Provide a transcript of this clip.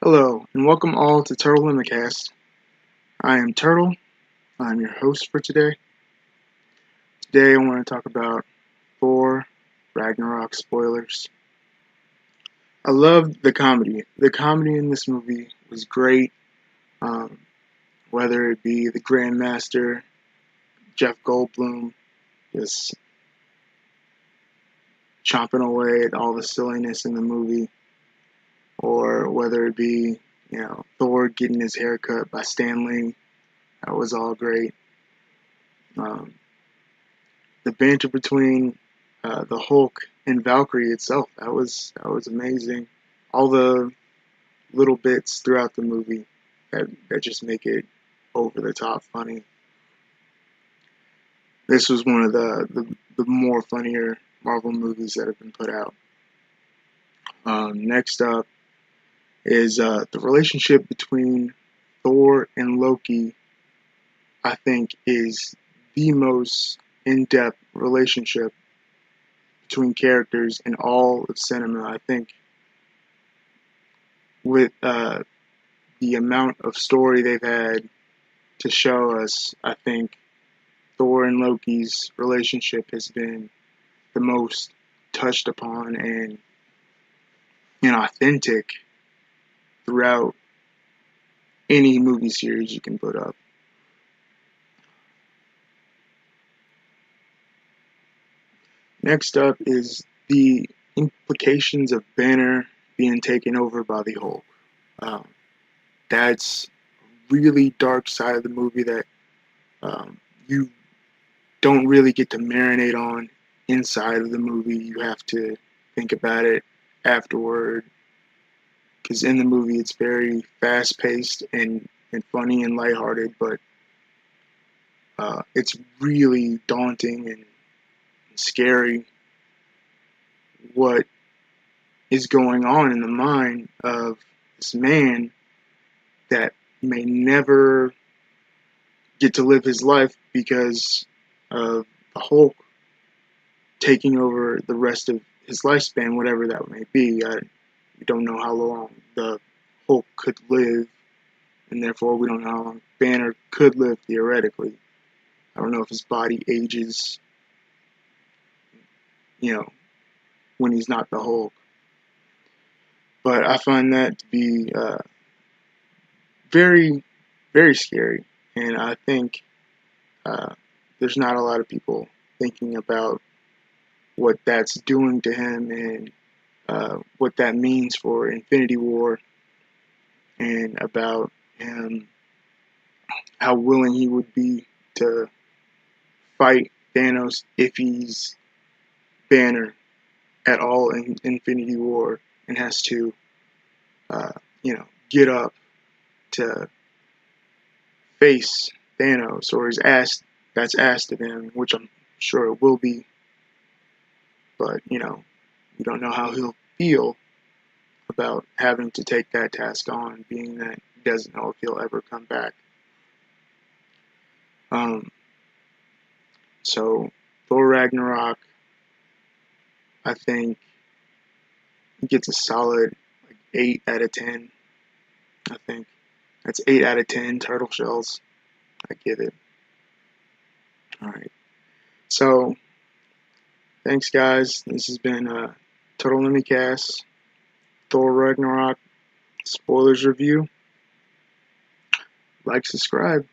Hello, and welcome all to Turtle in the Cast. I am Turtle. I'm your host for today. Today I want to talk about Thor Ragnarok spoilers. I loved the comedy. The comedy in this movie was great, um, whether it be the Grandmaster, Jeff Goldblum, just chomping away at all the silliness in the movie, or whether it be, Thor getting his hair cut by Stan Lee. That was all great. Um, the banter between the Hulk and Valkyrie itself, that was amazing. All the little bits throughout the movie that just make it over the top funny. This was one of the more funnier Marvel movies that have been put out. Next up is the relationship between Thor and Loki. I think is the most in-depth relationship between characters in all of cinema. I think with the amount of story they've had to show us, I think Thor and Loki's relationship has been the most touched upon and authentic throughout any movie series you can put up. Next up is the implications of Banner being taken over by the Hulk. Um, that's really dark side of the movie that you don't really get to marinate on inside of the movie. You have to think about it afterward, because in the movie it's very fast paced and funny and lighthearted, but it's really daunting and scary what is going on in the mind of this man that may never get to live his life because of the Hulk taking over the rest of his lifespan, whatever that may be. We don't know how long the Hulk could live, and therefore we don't know how long Banner could live theoretically. I don't know if his body ages, you know, when he's not the Hulk. But I find that to be very, very scary, and I think uh, there's not a lot of people thinking about what that's doing to him and what that means for Infinity War, and about him, how willing he would be to fight Thanos if he's Banner at all in Infinity War and has to, get up to face Thanos, or is asked that's asked of him, which I'm sure it will be. But we don't know how he'll feel about having to take that task on, being that he doesn't know if he'll ever come back. Um, so Thor Ragnarok, I think, gets a solid 8 out of 10. I think that's 8 out of 10 turtle shells. I give it. All right. So thanks, guys. This has been Turtle Lemmy Cast, Thor Ragnarok spoilers review. Like, subscribe.